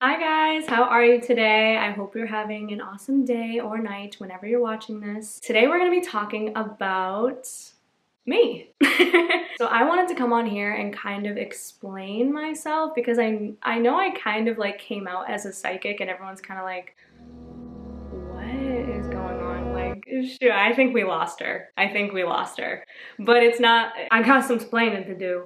Hi guys, how are you today? I hope you're having an awesome day or night whenever you're watching this. Today we're going to be talking about me. So I wanted to come on here and kind of explain myself because I know I kind of like came out as a psychic and everyone's kind of like, what is going on? Like, shoot, I think we lost her. I think we lost her. But it's not, I got some explaining to do.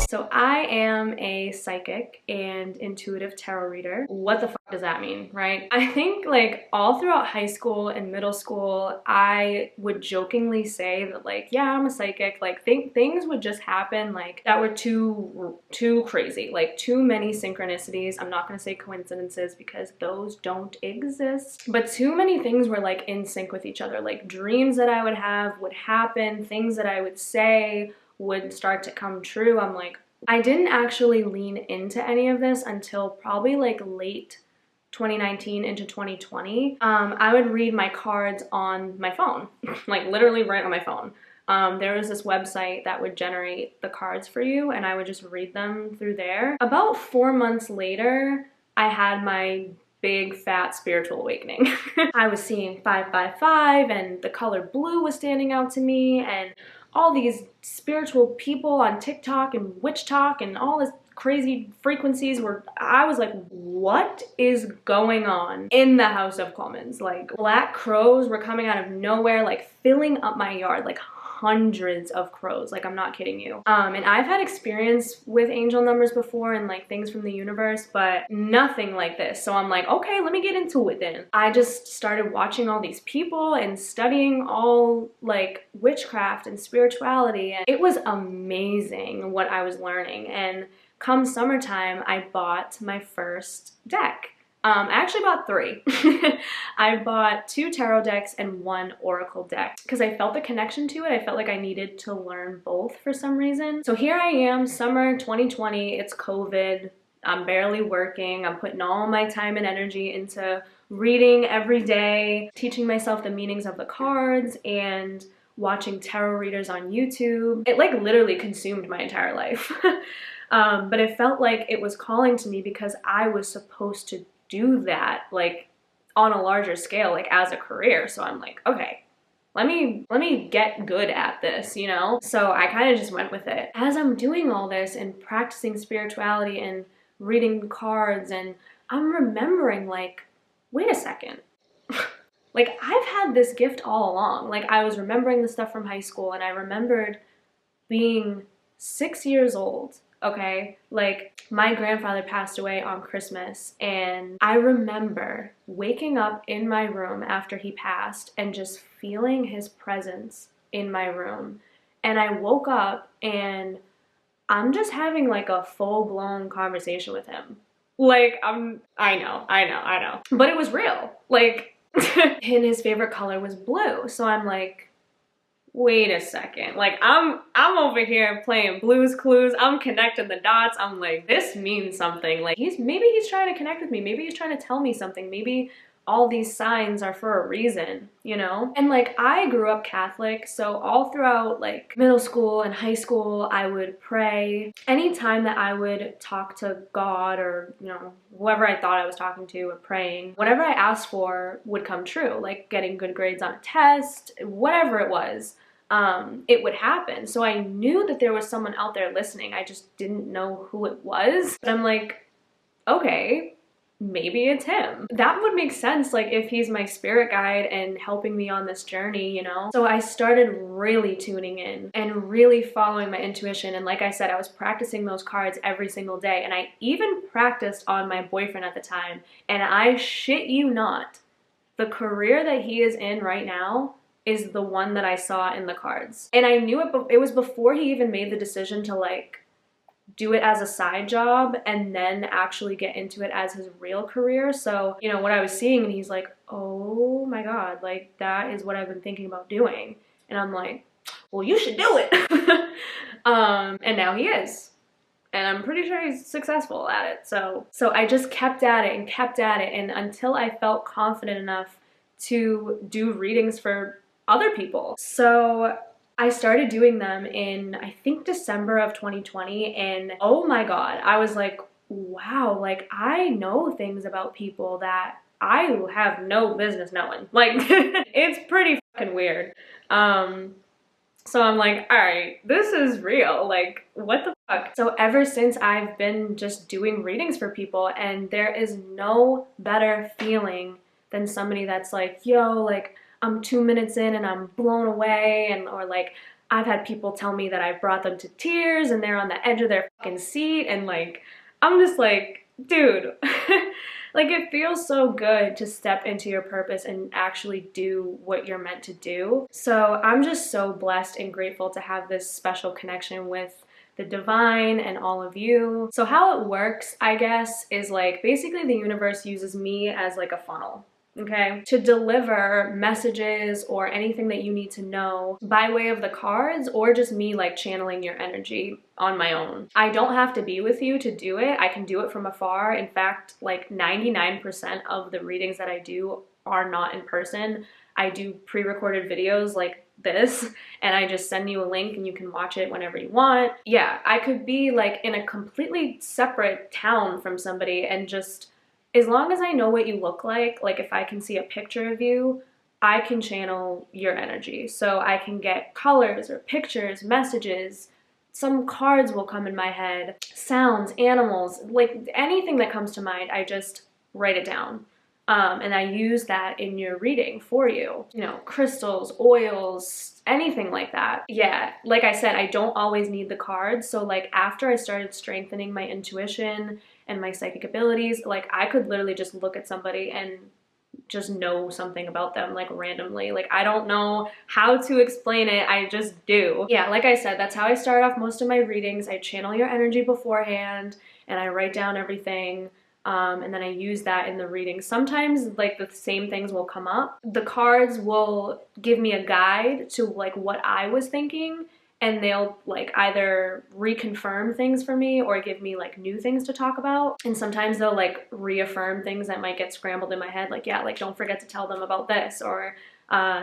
So I am a psychic and intuitive tarot reader. What the fuck does that mean, right? I think like all throughout high school and middle school, I would jokingly say that like, yeah, I'm a psychic. Like things would just happen like that were too crazy, like too many synchronicities. I'm not gonna say coincidences because those don't exist, but too many things were like in sync with each other. Like dreams that I would have would happen, things that I would say would start to come true. I'm like, I didn't actually lean into any of this until probably like late 2019 into 2020. I would read my cards on my phone, like literally right on my phone. There was this website that would generate the cards for you and I would just read them through there. About 4 months later, I had my big fat spiritual awakening. I was seeing 555 and the color blue was standing out to me and all these spiritual people on TikTok and witch talk and all this crazy frequencies where I was like, what is going on in the House of Commons? Like black crows were coming out of nowhere, like filling up my yard, like hundreds of crows. Like I'm not kidding you. And I've had experience with angel numbers before and like things from the universe, but nothing like this. So I'm like, okay, let me get into it then. I just started watching all these people and studying all like witchcraft and spirituality, and it was amazing what I was learning. And come summertime, I bought my first deck. I actually bought 3. I bought 2 tarot decks and 1 oracle deck because I felt the connection to it. I felt like I needed to learn both for some reason. So here I am, summer 2020, it's COVID. I'm barely working. I'm putting all my time and energy into reading every day, teaching myself the meanings of the cards, and watching tarot readers on YouTube. It like literally consumed my entire life. But it felt like it was calling to me because I was supposed to do that like on a larger scale, like as a career. So I'm like, okay, let me get good at this, you know? So I kind of just went with it. As I'm doing all this and practicing spirituality and reading cards, and I'm remembering like, wait a second. Like I've had this gift all along. Like I was remembering the stuff from high school and I remembered being 6 years old. Okay, like my grandfather passed away on Christmas and I remember waking up in my room after he passed and just feeling his presence in my room. And I woke up and I'm just having like a full-blown conversation with him. Like I know. But it was real. Like, and his favorite color was blue. So I'm like, wait a second, like I'm over here playing Blue's Clues, I'm connecting the dots, I'm like, this means something. Like maybe he's trying to connect with me, maybe he's trying to tell me something, maybe all these signs are for a reason, you know? And like I grew up Catholic, so all throughout like middle school and high school I would pray. Anytime that I would talk to God or, you know, whoever I thought I was talking to or praying, whatever I asked for would come true, like getting good grades on a test, whatever it was. It would happen. So I knew that there was someone out there listening. I just didn't know who it was. But I'm like, okay, maybe it's him. That would make sense, like if he's my spirit guide and helping me on this journey, you know? So I started really tuning in and really following my intuition. And like I said, I was practicing those cards every single day. And I even practiced on my boyfriend at the time. And I shit you not, the career that he is in right now is the one that I saw in the cards. And I knew it was before he even made the decision to like do it as a side job and then actually get into it as his real career. So, you know, what I was seeing and he's like, oh my God, like that is what I've been thinking about doing. And I'm like, well, you should do it. And now he is. And I'm pretty sure he's successful at it. So I just kept at it and kept at it. And until I felt confident enough to do readings for other people. So I started doing them in, I think, December of 2020, and oh my God, I was like, wow, like I know things about people that I have no business knowing. Like it's pretty fucking weird. Um, so I'm like, all right, this is real. Like, what the fuck? So ever since I've been just doing readings for people, and there is no better feeling than somebody that's like, yo, like I'm 2 minutes in and I'm blown away, and or like I've had people tell me that I've brought them to tears and they're on the edge of their fucking seat, and like I'm just like, dude. Like it feels so good to step into your purpose and actually do what you're meant to do. So I'm just so blessed and grateful to have this special connection with the divine and all of you. So how it works, I guess, is like basically the universe uses me as like a funnel. Okay, to deliver messages or anything that you need to know by way of the cards, or just me like channeling your energy on my own. I don't have to be with you to do it. I can do it from afar. In fact, like 99% of the readings that I do are not in person. I do pre-recorded videos like this, and I just send you a link and you can watch it whenever you want. Yeah, I could be like in a completely separate town from somebody, and just as long as I know what you look like if I can see a picture of you, I can channel your energy. So I can get colors or pictures, messages, some cards will come in my head, sounds, animals, like anything that comes to mind, I just write it down. And I use that in your reading for you. You know, crystals, oils, anything like that. Yeah, like I said, I don't always need the cards. So like after I started strengthening my intuition and my psychic abilities, like I could literally just look at somebody and just know something about them like randomly. Like I don't know how to explain it, I just do. Yeah, like I said, that's how I start off most of my readings. I channel your energy beforehand and I write down everything. And then I use that in the reading. Sometimes like the same things will come up. The cards will give me a guide to like what I was thinking, and they'll like either reconfirm things for me or give me like new things to talk about. And sometimes they'll like reaffirm things that might get scrambled in my head, like, yeah, like don't forget to tell them about this, or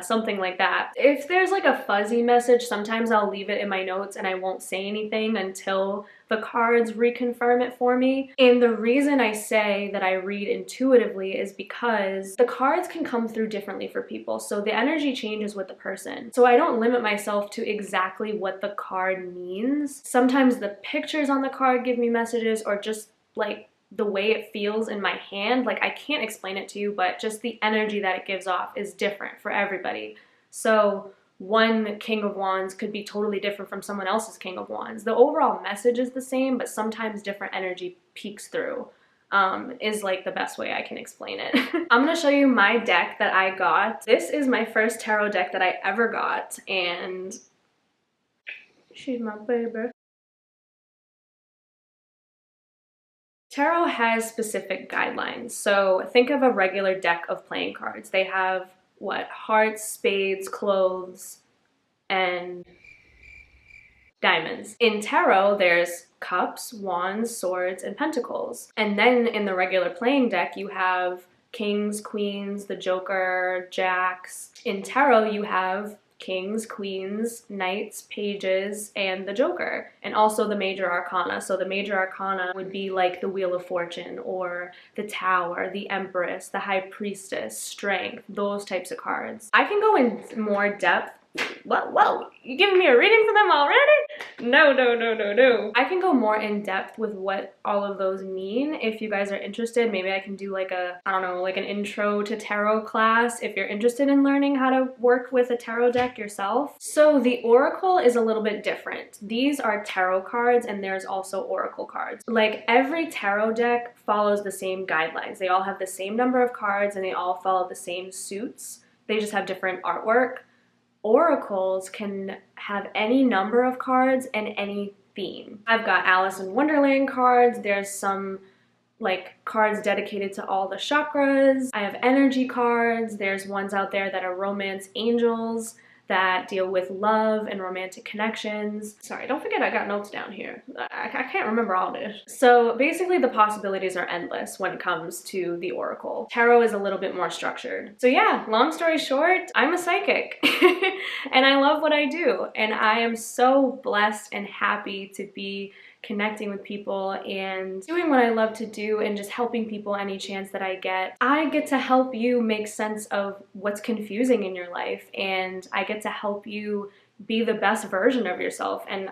something like that. If there's like a fuzzy message, sometimes I'll leave it in my notes and I won't say anything until the cards reconfirm it for me. And the reason I say that I read intuitively is because the cards can come through differently for people. So the energy changes with the person. So I don't limit myself to exactly what the card means. Sometimes the pictures on the card give me messages, or just like the way it feels in my hand. Like I can't explain it to you, but just the energy that it gives off is different for everybody. So one King of Wands could be totally different from someone else's King of Wands. The overall message is the same, but sometimes different energy peeks through, is like the best way I can explain it. I'm gonna show you my deck that I got. This is my first tarot deck that I ever got, and she's my baby. Tarot has specific guidelines. So think of a regular deck of playing cards. They have what? Hearts, spades, cloves, and diamonds. In tarot, there's cups, wands, swords, and pentacles. And then in the regular playing deck, you have kings, queens, the joker, jacks. In tarot, you have kings, queens, knights, pages, and the joker, and also the major arcana. So the major arcana would be like the Wheel of Fortune, or the Tower, the Empress, the High Priestess, Strength, those types of cards. I can go in more depth. Whoa, you giving me a reading for them already? No. I can go more in depth with what all of those mean if you guys are interested. Maybe I can do like a, I don't know, like an intro to tarot class if you're interested in learning how to work with a tarot deck yourself. So the oracle is a little bit different. These are tarot cards, and there's also oracle cards. Like every tarot deck follows the same guidelines. They all have the same number of cards and they all follow the same suits. They just have different artwork. Oracles can have any number of cards and any theme. I've got Alice in Wonderland cards. There's some like cards dedicated to all the chakras. I have energy cards. There's ones out there that are romance angels that deal with love and romantic connections. Sorry, don't forget I got notes down here. I can't remember all this. So basically the possibilities are endless when it comes to the oracle. Tarot is a little bit more structured. So yeah, long story short, I'm a psychic and I love what I do. And I am so blessed and happy to be connecting with people and doing what I love to do and just helping people any chance that I get to help you make sense of what's confusing in your life, and I get to help you be the best version of yourself. And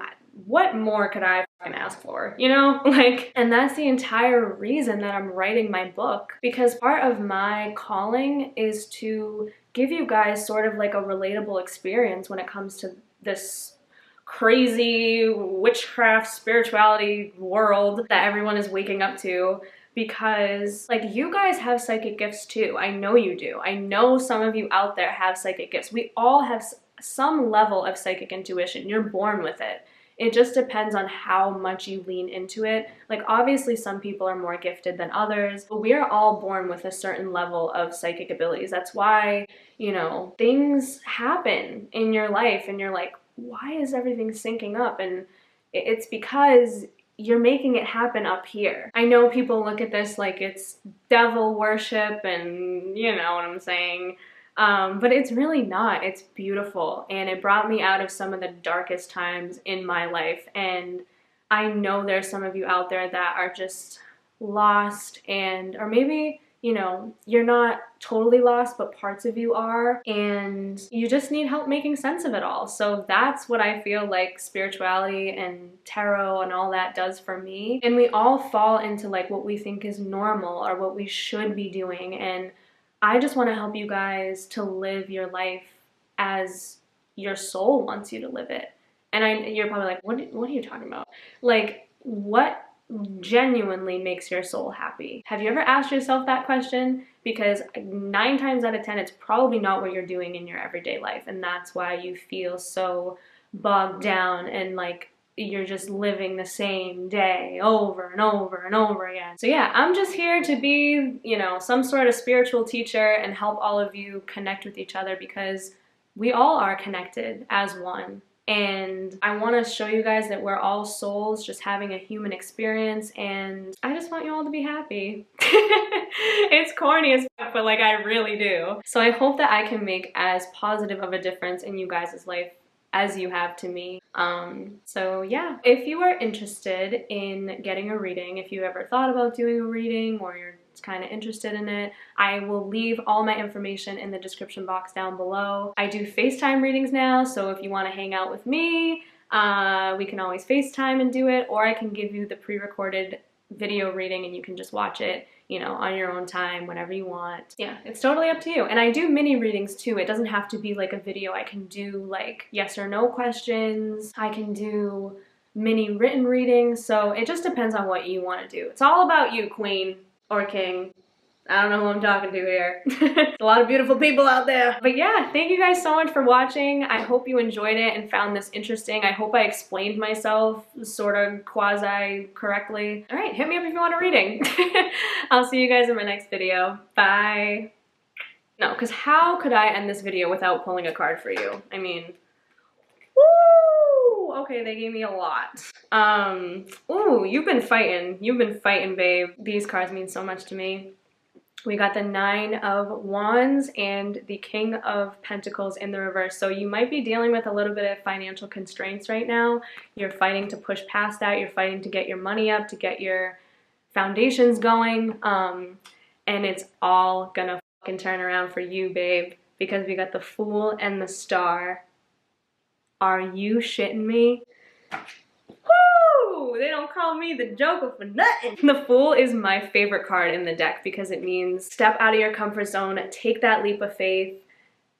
what more could I fucking ask for, you know? Like, and that's the entire reason that I'm writing my book, because part of my calling is to give you guys sort of like a relatable experience when it comes to this crazy witchcraft spirituality world that everyone is waking up to. Because like, you guys have psychic gifts too. I know you do. I know some of you out there have psychic gifts. We all have some level of psychic intuition. You're born with it. It just depends on how much you lean into it. Like, obviously some people are more gifted than others, but we are all born with a certain level of psychic abilities. That's why, you know, things happen in your life and you're like, why is everything syncing up? And it's because you're making it happen up here. I know people look at this like it's devil worship and you know what I'm saying. But it's really not. It's beautiful, and it brought me out of some of the darkest times in my life. And I know there's some of you out there that are just lost, and or maybe, you know, you're not totally lost, but parts of you are, and you just need help making sense of it all. So that's what I feel like spirituality and tarot and all that does for me. And we all fall into like what we think is normal or what we should be doing, and I just want to help you guys to live your life as your soul wants you to live it. And you're probably like, what are you talking about? Like, what genuinely makes your soul happy? Have you ever asked yourself that question? Because 9 times out of 10, it's probably not what you're doing in your everyday life. And that's why you feel so bogged down and like you're just living the same day over and over and over again. So yeah, I'm just here to be, you know, some sort of spiritual teacher and help all of you connect with each other, because we all are connected as one. And I want to show you guys that we're all souls just having a human experience, and I just want you all to be happy. It's corny as fuck, but like, I really do. So I hope that I can make as positive of a difference in you guys' life as you have to me. So yeah, if you are interested in getting a reading, if you ever thought about doing a reading or you're kind of interested in it, I will leave all my information in the description box down below. I do FaceTime readings now, so if you want to hang out with me, we can always FaceTime and do it, or I can give you the pre-recorded video reading and you can just watch it, you know, on your own time, whenever you want. Yeah, it's totally up to you. And I do mini readings too. It doesn't have to be like a video. I can do like yes or no questions. I can do mini written readings. So it just depends on what you want to do. It's all about you, queen or king. I don't know who I'm talking to here. A lot of beautiful people out there. But yeah, thank you guys so much for watching. I hope you enjoyed it and found this interesting. I hope I explained myself sort of quasi correctly. All right, hit me up if you want a reading. I'll see you guys in my next video. Bye. No, because how could I end this video without pulling a card for you? I mean, woo! Okay, they gave me a lot. Ooh, you've been fighting. You've been fighting, babe. These cards mean so much to me. We got the 9 of Wands and the King of Pentacles in the reverse. So you might be dealing with a little bit of financial constraints right now. You're fighting to push past that. You're fighting to get your money up, to get your foundations going. And it's all gonna fucking turn around for you, babe, because we got the Fool and the Star. Are you shitting me? They don't call me the Joker for nothing. The Fool is my favorite card in the deck because it means step out of your comfort zone, take that leap of faith,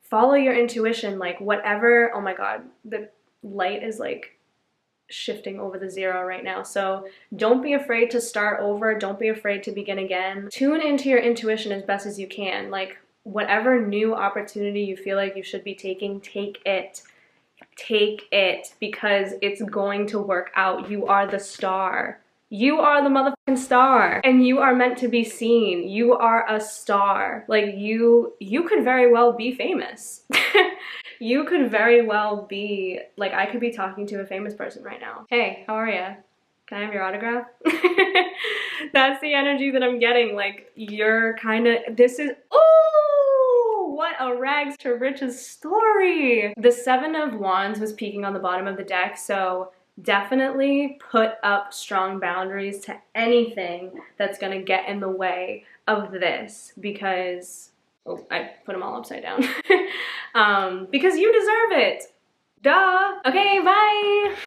follow your intuition, like whatever. Oh my God, the light is like shifting over the 0 right now. So don't be afraid to start over. Don't be afraid to begin again. Tune into your intuition as best as you can. Like whatever new opportunity you feel like you should be taking, take it. Take it, because it's going to work out. You are the star. You are the motherfucking star, and you are meant to be seen. You are a star. Like you could very well be famous. You could very well be, like, I could be talking to a famous person right now. Hey, how are ya? Can I have your autograph? That's the energy that I'm getting. Like, you're kind of, this is, ooh, what a rags to riches story. The 7 of Wands was peeking on the bottom of the deck, so definitely put up strong boundaries to anything that's gonna get in the way of this, because, oh, I put them all upside down. Because you deserve it. Duh. Okay, bye.